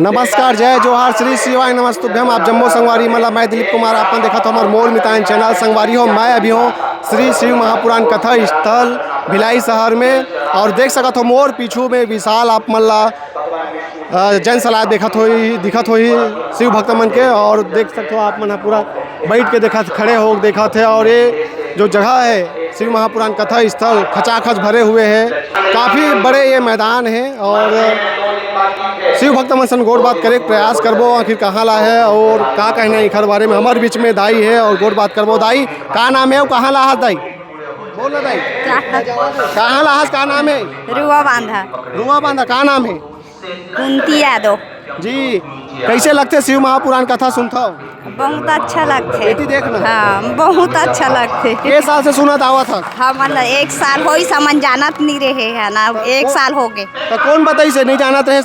नमस्कार, जय जोहार, श्री शिवाय नमस्तुभ्यम। आप जम्मो संगवारी मतलब मैं दिलीप कुमार आपने देखा तो हमारे मोर मितान चैनल संगवारी हो। मैं अभी हूँ श्री शिव महापुराण कथा स्थल भिलाई शहर में और देख सकत हो मोर पीछू में विशाल आप मल्ला जन सलाह दिखत होई शिव भक्त मन के। और देख सकते हो आप मन पूरा बैठ के देखा खड़े हो देखा थे। और ये जो जगह है शिव महापुराण कथा स्थल खचाखच भरे हुए हैं, काफ़ी बड़े ये मैदान है। और शिव भक्त मन सन गोड़ बात करे प्रयास करबो आखिर कहाँ ला है और का कहना है इखर बारे में। हमारे बीच में दाई है और गोड़ बात करबो। दाई का नाम है और कहाँ ला है दाई? बोलो दाई, कहाँ ला है, का नाम है? रुआ बांधा। रुआ बांधा, का नाम है? कुंती यादव जी। कैसे लगते शिव महापुराण कथा सुनता हो? बहुत अच्छा लगते। बेटी देखना। हाँ, बहुत अच्छा लगते। के साल से सुनत आवा था? हम 1 साल हो समझ जानत नहीं रहे है ना, 1 साल हो गए। तो कौन बताई से नहीं जानत रहे?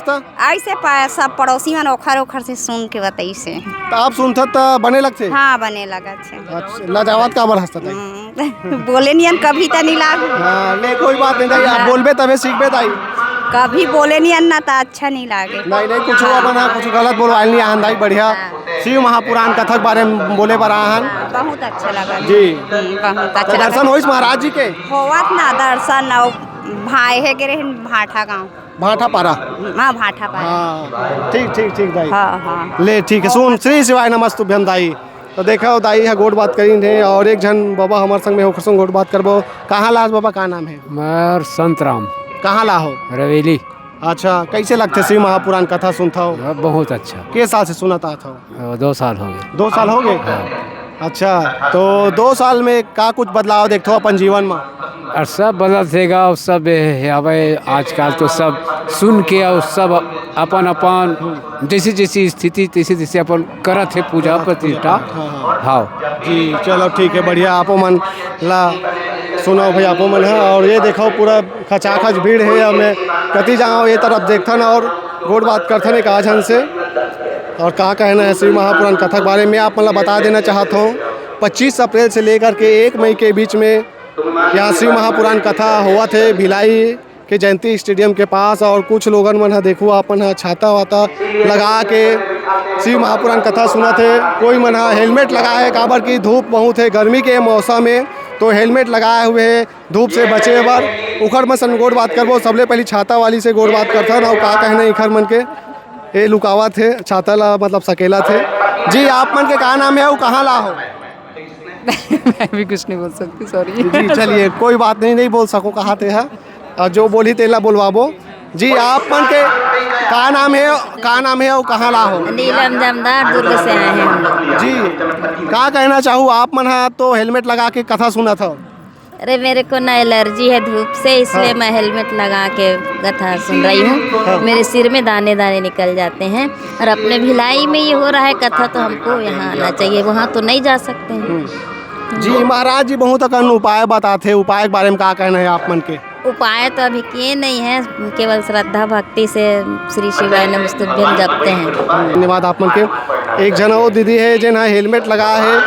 ऐसे सब पड़ोसी मन ओखर से सुन के बताई से। तो आप सुनत तो बने लगते? हाँ, बने लगा छे। अच्छा, लाजवाब का बड़ हंसता बोले नहीं कभी तो नहीं लाग। हाँ, ले कोई बात नहीं दाई, आप बोलबे तबे सीखबे दाई। कभी बोले नहीं अन्ना तो अच्छा नहीं लागे। नहीं कुछ हुआ बना कुछ गलत बोलो आइल नहीं आन दाई। बढ़िया शिव महापुराण कथा के बारे में बोले बर आहन। बहुत अच्छा लगा जी। बहुत अच्छा लगा। दर्शन होइस महाराज जी के? होवत ना दर्शन भाई है गिरे भाठा गाँव। भाठा पारा? हाँ, भाठा पारा। हाँ, ठीक दाई। हाँ। ले ठीक है, सुन श्री शिवाय नमस्तुभ्यम दाई। तो देखा दाई है गोड़ बात करी थे और एक जन बाबा हमारे संग में होकर संग गोड़ बात करबो। कहाँ लाज बाबा, का नाम है? मैं संतराम। कहाँ ला हो? रवेली। अच्छा, कैसे लगते शिव महापुराण कथा सुनता हो? बहुत अच्छा। के साल से सुनाता था? 2 साल हो गए। 2 साल हो गए? अच्छा, तो 2 साल में का कुछ बदलाव देखते हो अपन जीवन में? और सब बदल देगा और सब हवे आजकल तो सब सुन के और सब अपन जैसी जैसी स्थिति तैसे अपन करत है पूजा प्रतिष्ठा। हाँ जी, चलो ठीक है, बढ़िया। आपो मन ला सुनो भाई, आपो मन है। और ये देखो पूरा खचाखच भीड़ है। हमें कति जाओ ये तरफ देखथन और गोड़ बात करथन एक आजन से। और का कहना है शिव महापुराण कथा के बारे में आप मतलब बता देना चाहता हूँ। 25 अप्रैल से लेकर के 1 मई के बीच में यहाँ शिव महापुराण कथा हुआ थे भिलाई के जयंती स्टेडियम के पास। और कुछ लोगन मन है देखो अपन छाता वाता लगा के शिव महापुराण कथा सुना थे। कोई मन हेलमेट लगाए है काबर की धूप बहुत है गर्मी के मौसम में, तो हेलमेट लगाए हुए है धूप से बचे बर। उखर में सन गोड़ बात करबो सबले पहली छाता वाली से गोड़ बात करथन। और का कहना इखर मन के ये लुकावा थे छाता ला मतलब सकेला थे। जी, आप मन के का नाम है और कहाँ ला हो? मैं भी कुछ नहीं बोल सकती, सॉरी। जी चलिए, कोई बात नहीं बोल सको कहाँ थे है और जो बोली तेला बोलवाबो। जी, आप मन के का नाम है और कहाँ ला हो? नीलम जमदार दुर्ग से आए हैं हम लोग। जी, का कहना चाहूँ आप मन तो हेलमेट लगा के कथा सुना था? अरे मेरे को ना एलर्जी है धूप से, इसलिए मैं हेलमेट लगा के कथा सुन रही हूँ। मेरे सिर में दाने दाने निकल जाते हैं। और अपने भिलाई में ये हो रहा है कथा, तो हमको यहाँ आना चाहिए, वहाँ तो नहीं जा सकते हैं। जी, महाराज जी बहुत अकन उपाय बताते, उपाय के बारे में का कहना है आप मन के? उपाय तो अभी किए नहीं है, केवल श्रद्धा भक्ति से श्री शिवाय नमस्तुभ्यम जपते हैं। धन्यवाद आप मन के। एक जन वो दीदी है जिन्हें हेलमेट लगा है,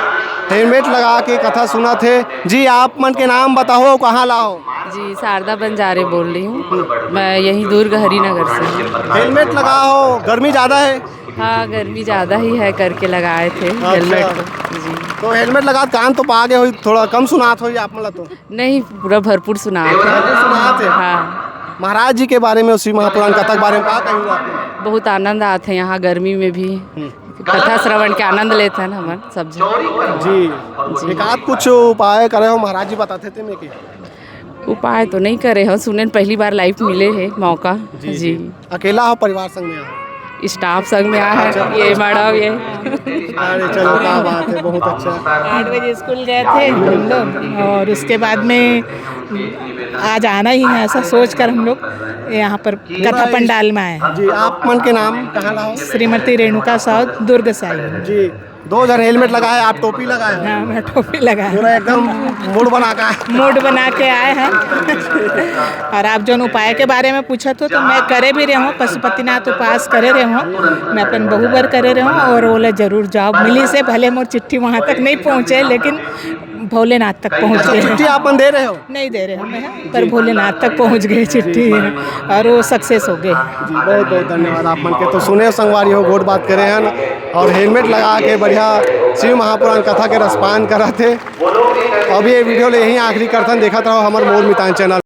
हेलमेट लगा के कथा सुना थे। जी, आप मन के नाम बताओ, कहाँ लाओ? जी, शारदा बंजारे बोल रही हूँ। मैं यहीं दुर्ग हरिनगर से हूँ। हेलमेट लगाओ, गर्मी ज़्यादा है? हाँ, गर्मी ज़्यादा ही है करके लगाए थे हेलमेट। जी, तो हेलमेट लगा कान तो पा गए हो, थोड़ा कम सुनात हो आप मतलब? तो नहीं, पूरा भरपूर सुना थे। हाँ, महाराज जी के बारे में शिव महापुराण कथा के बारे में क्या कहेंगे आप? बहुत आनंद आते हैं यहाँ गर्मी में भी। कथा श्रवण के आनंद लेते हैं हम सब जी। एक आध कुछ उपाय करे हो महाराज जी बताते थे मैं कि? उपाय तो नहीं करे हो, सुने पहली बार लाइफ मिले है मौका। जी। अकेला हो परिवार संग में? स्टाफ संग में आया है, ये मैडम ये। अरे चलो, क्या बात है, बहुत अच्छा। 8 बजे स्कूल गए थे हम लोग और उसके बाद में आज आना ही है ऐसा सोच कर हम लोग यहाँ पर कथा पंडाल में आए हैं। जी, आप मन के नाम कहाँ लाओ? श्रीमती रेणुका साउथ दुर्ग से आई हूँ। जी, 2 जन हेलमेट लगाए, आप टोपी लगाए हैं। हाँ, मैं टोपी लगा पूरा एकदम मूड बना का मूड बना के आए हैं। और आप जो उपाय के बारे में पूछा तो मैं करे भी रहे हूँ, पशुपतिनाथ उपास करे रहे हूँ, मैं अपन बहु बार करे रहे हूँ। और बोले जरूर जॉब मिली से, भले मोर चिट्ठी वहाँ तक नहीं पहुँचे लेकिन भोलेनाथ तक पहुँच गए। चिट्ठी अपन दे रहे हो? नहीं दे रहे हमें, पर भोलेनाथ तक पहुँच गए चिट्ठी और वो सक्सेस हो गए। जी बहुत बहुत धन्यवाद आप मन के। तो सुने संगवारी हो गोट बात करे हैं और हेलमेट लगा के बढ़िया शिव महापुराण कथा के रसपान करा थे। अब ये वीडियो ले यहीं आखिरी करथन, देखत रहो हमार मोर मितान चैनल।